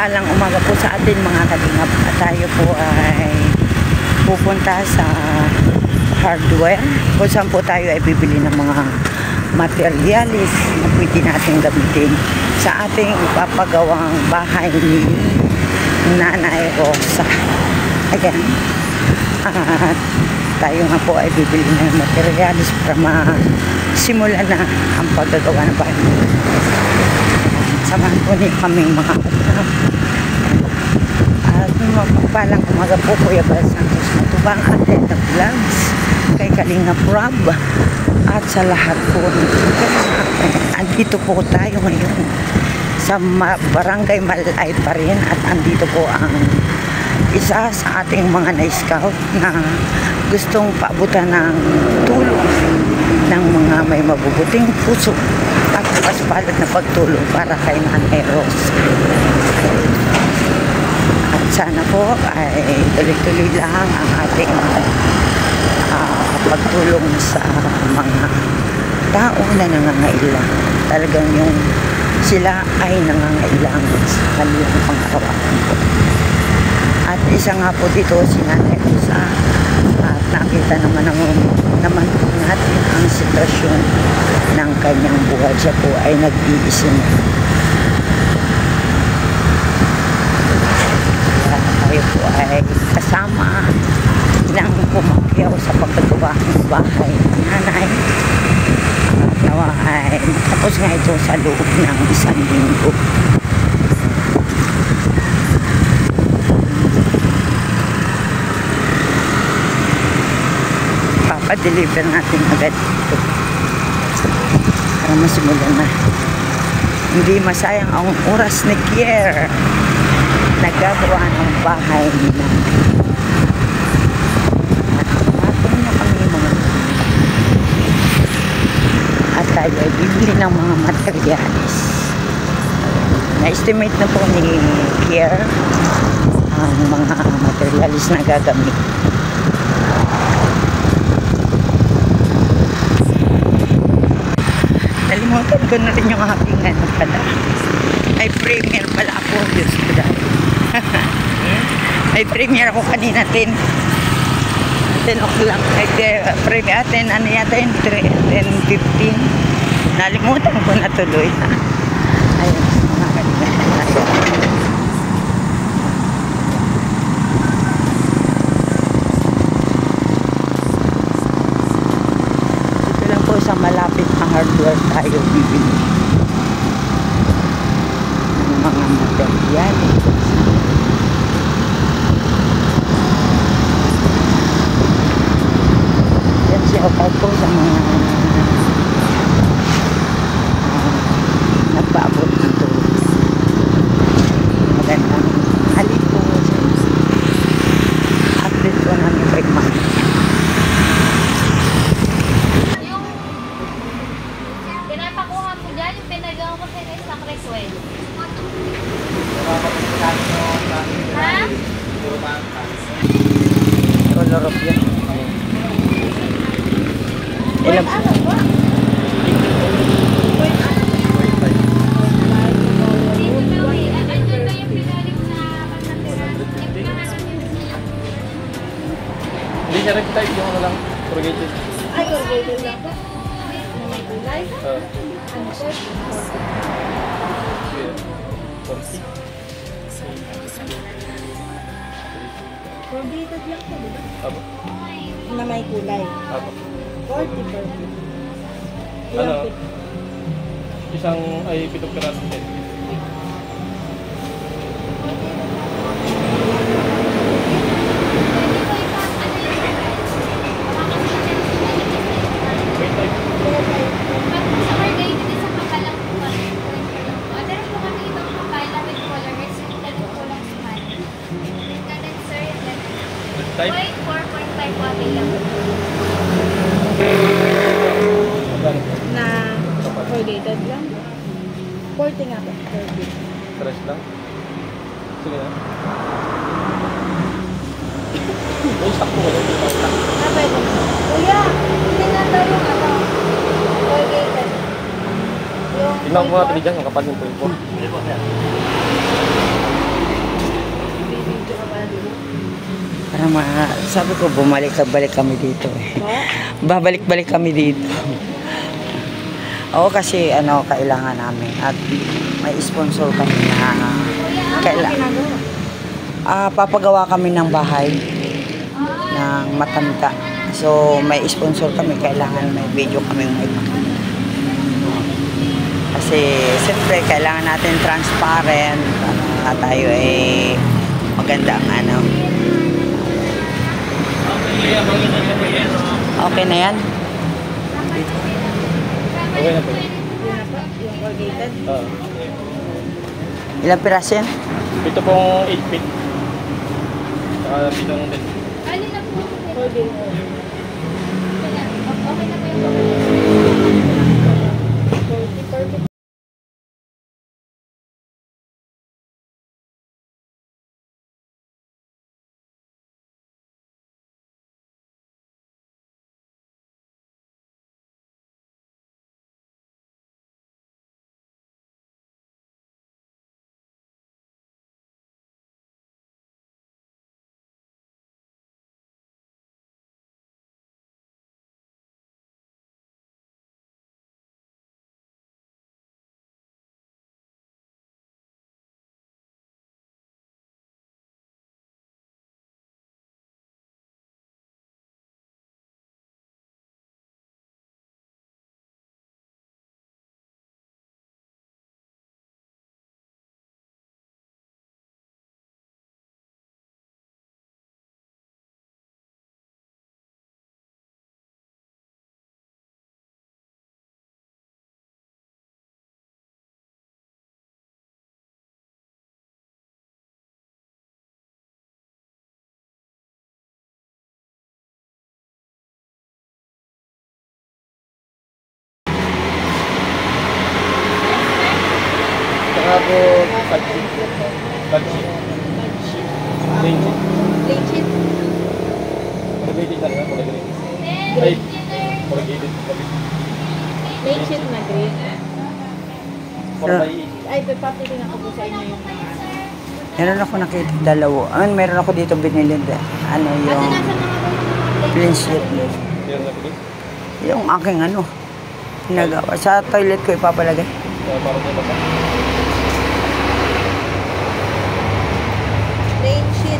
Mapagpalang umaga po sa atin mga kalingap. At tayo po ay pupunta sa hardware kung saan po tayo ay bibili ng mga materialis na pwede natin gamitin sa ating papagawang bahay ni Nanay Rosa. Ayan. At tayo nga po ay bibili ng materialis para masimulan na ang paggagawa ng bahay. Samahan po niyo kami mga kapatid. At mapagpalang umaga po Kuya Bal Santos Matubang at Teta Vlogs kay Kalinga Prab at sa lahat po. Andito po tayo ngayon sa Barangay Malay pa rin at andito po ang isa sa ating mga na-scout na gustong paabutan ng tulong ng mga may mabubuting puso at paspalad na pagtulong para kay Nanay Rose. At sana po ay tuloy-tuloy lang ang ating pagtulong sa mga tao na nangangailangan. Talagang yung sila ay nangangailangan sa kanilang pang-araw-araw po. At isa nga po dito si Nanay Rosa at nakita naman po natin ang sitwasyon ng kanyang buhay. Siya po ay nag-iisin. Tayo po ay kasama ng pumakyaw sa pagkagawa ng bahay ng nanay. At nawa ay tapos nga ito sa loob ng isang linggo. Deliver natin agad ito para masimulan na. Hindi masayang ang oras ni Kier nagagawa ng bahay nila. At natin na kami mga at tayo ay bibili ng mga materialis. Na-estimate na po ni Kier ang mga materialis na gagamit. Nalimutan ko na rin yung aking ano pala. Ay premiere pala ako. Diyos ko dahil. Ay premiere ako kanina 10 o'clock. Ay premiere atin ano yata yung 10:15. Nalimutan ko na tuloy. Ayun mga kalimutan tayo. Sa malapit na hardware tayo bibili ng mga materialis. Yan siya po sa mga nagpaabot ng tulong. Magandang halik po update ko namin break month. Color of yan. Ilang po? Hindi siya type yung ano lang, corrugated. Ay, corrugated lang po. May gulay? Ano po? 40. Corrugated lang po, diba? Abo. Na may kulay. Abo. 40 per Ano? Isang ay 7 piraso din. Type? 4.5 watt lang. Na corrugated lang. 40 nga po. 40. Stress lang. Sige na. Ay, sakto ko lang. Pwede na. Kuya, hindi na daw yung ano. Corrugated. Tingnan ko nga pili dyan, yung kapal yung 24. Para sabi ko, balik kami dito eh. Babalik-balik kami dito. Oo, kasi kailangan namin. At may sponsor kami na kailangan. Papagawa kami ng bahay ng matanda. So, may sponsor kami. Kailangan may video kami may pakita. Kasi, siyempre, kailangan natin transparent para tayo ay maganda ang Okay na yan? Okay na po. Ilang piraso yan? Ito pong 8 feet. Saka pitong 10 feet. Ano na po? Okay na po yung Saka po, pag-sheet. Pag-sheet. Plain sheet. plain sheet. Corrugated na rin, corrugated. Ay, corrugated. Plain sheet na green. 4x8. Ay, papapitin ako po sa inyo yung Meron ako nakita dalawa. Meron ako dito binili. Yung nasa mga plain sheet. Meron na po din. Yung aking nagawa. Sa toilet ko ipapalagay. Para sa basa. plain sheet.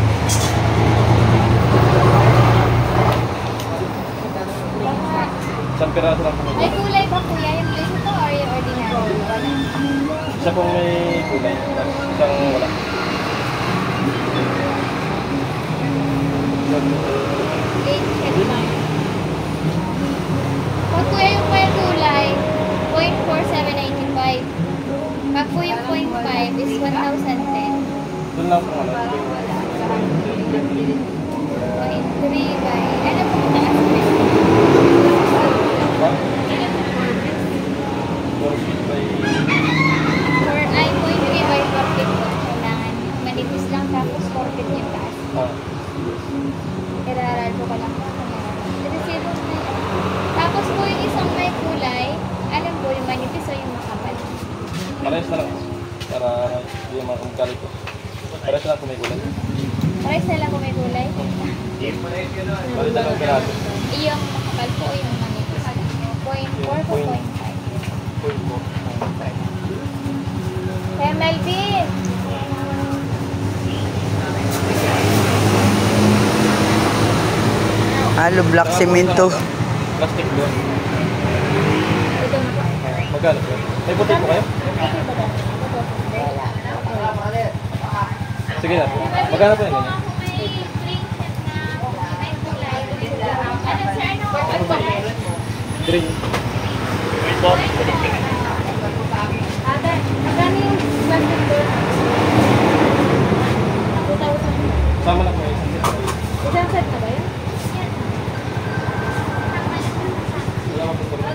Isang piraso lang po. May kulay ba kuya yung plain ito or yung ordinary? Isa pong may kulay. Isang wala. Plain sheet lang. Pag kuya yung may kulay, 0.4795. Pag po yung 0.5 is 1,010. Doon lang po 0.3 by... Ano po taas? 4 feet by... Or ay 0.3 by 4 feet po. Kailangan manipis lang tapos 4 feet yung taas. Iraral ko pa lang po. Resibo na yun. Tapos po yung isang may kulay, alam po yung manipis o yung makapal. Parehas na lang. Para hindi yung mga kumukali ko. Parehas na lang kung may kulay. Parehas na lang kung may kulay. Parehas na lang piraso. Yung makapal po o yung manipis. 0.4 po 0.5. Kaya Melvin! Halo black cemento. Plastic doon. Ito na po. Magkano po? May puti po kayo? Sige na. Magkano po yun? Kung ako may plain set na may kulay, ano sir, ano kulay? Green. Ate, magkano yung plastic doon? 2,000. Sama na po yun. Isang set na ba yun? Wala mo po po rin.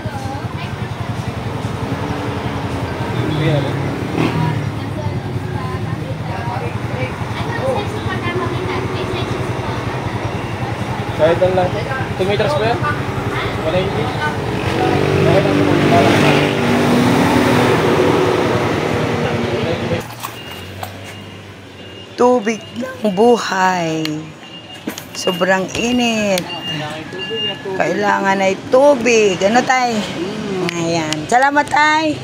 Sige na po. Kahit lang lang. 2 meters po yan? 190? Kahit lang po. Tubig ng buhay. Sobrang init. Kailangan ay tubig. Ano, tay? Ayan. Salamat, tay.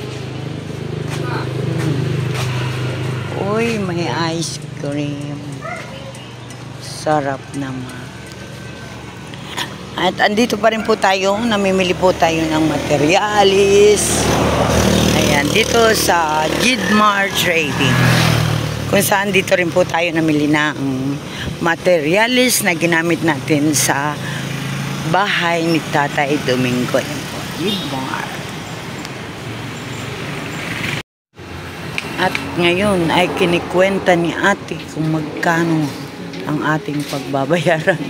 Uy, may ice cream. Sarap naman. At andito pa rin po tayo. Namimili po tayo ng materialis. Ayan, dito sa Gidmar Trading. Kung saan dito rin po tayo namili ng materialis na ginamit natin sa bahay ni Tatay Domingo. Ayan po, Gidmar. At ngayon ay kinikwenta ni ate kung magkano ang ating pagbabayaran.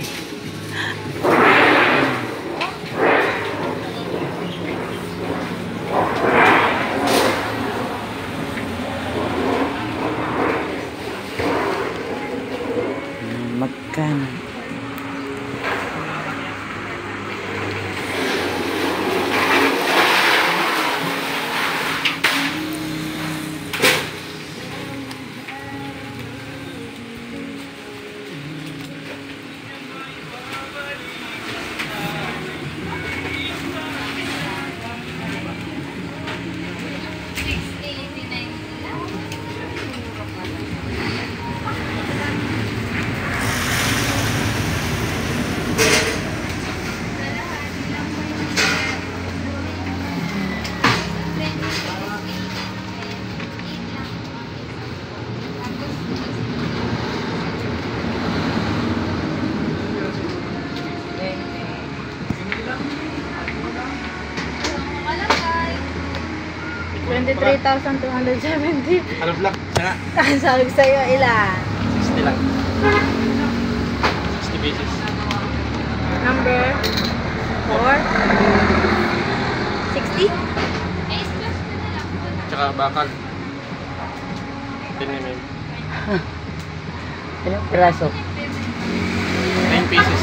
Magkano? $23,270. Ano vlog? Siya nga. Sabi ko sa'yo, ilan? 60 lang. 60 pieces. Number 4. 60? Tsaka bakal. 10 mm. Ilang piraso? 9 pieces.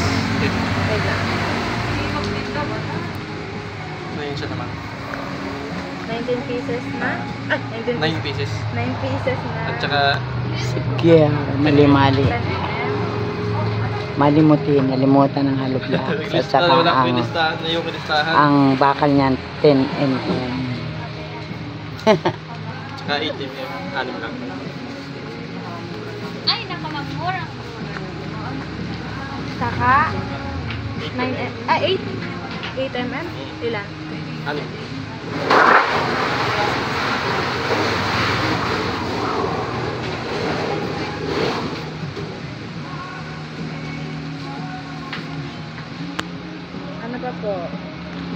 Ayun siya naman. 19 pieces na? 9 pieces. 9 pieces na. At saka Sige, mali-mali. Malimuti, nalimutan ng halop lahat. At saka ang bakal niyan, 10 mm. Tsaka 18 mm. 6 lang. Ay, nakamagmura. Saka 8 mm? Ilan? 6. Ano pa po?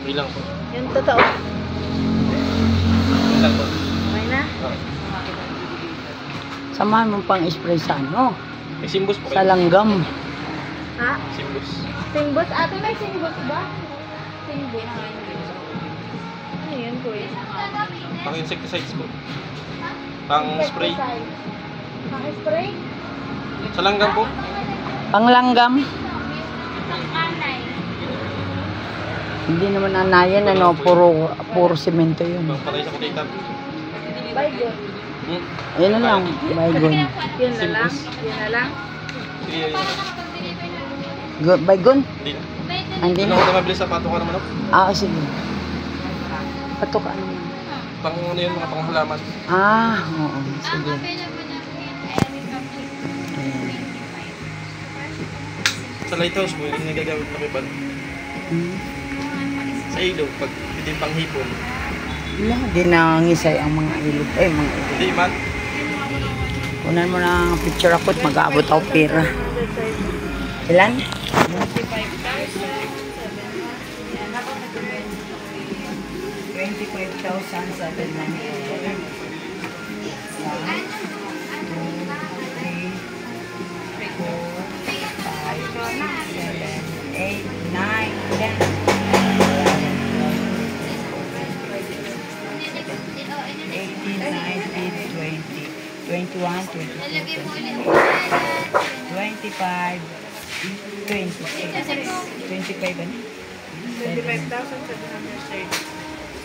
Ilang po? Yung totoo. Ilang po? Okay na? Samahan mo pang spray sa ano? May simbos po Sa langgam. Ha? Simbos. Singbus? Ate, may singbus ba? Singbus. Ano yun, kuya? Pang insecticides po. Pang spray. Pang spray? Sa langgam po. Pang langgam. Pang anay. Hindi naman anayan, ano, puro semento yun. Pang patay sa kutika. Baygon. Ayun na lang, baygon. Yun na lang? Yun na lang? Sige, Baygon? hindi na. Hindi Ano na. ko na mabilis sa pato ka naman ako? Ah, sige. Patok ano yan? Pang ano yun, mga panghalaman. Ah, oo. Sige. Sa lighthouse po, yung nagagamit na kipan. Sa ilaw, pag hindi pang hipon. Wala, di nangisay ang mga ilog. Ay, mga ilog. Hindi man. Kunan mo na ang picture ako at mag-aabot ako pera. Ilan?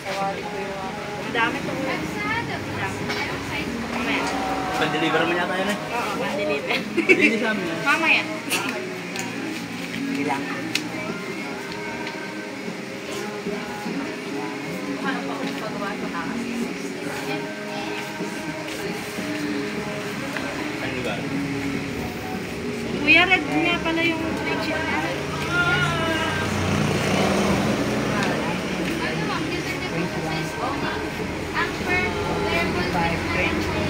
Ang dami po. Pan-deliver mo niya tayo na. Oo, man-deliver. Hindi sa amin. Mamaya. lang. Ang lugar. Kuya, red nga pala yung legit na. Ano ma'am, depende po sa size po. Ang per wearable naman po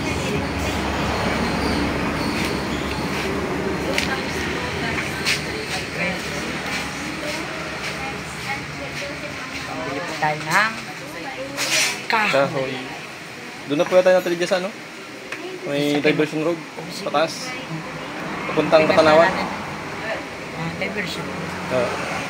Bili po tayo ng kahoy. Kahoy. Doon na po yata natin dyan sa ano? May diversion road. Pataas. Papuntang Katanawan. Diversion. Oo.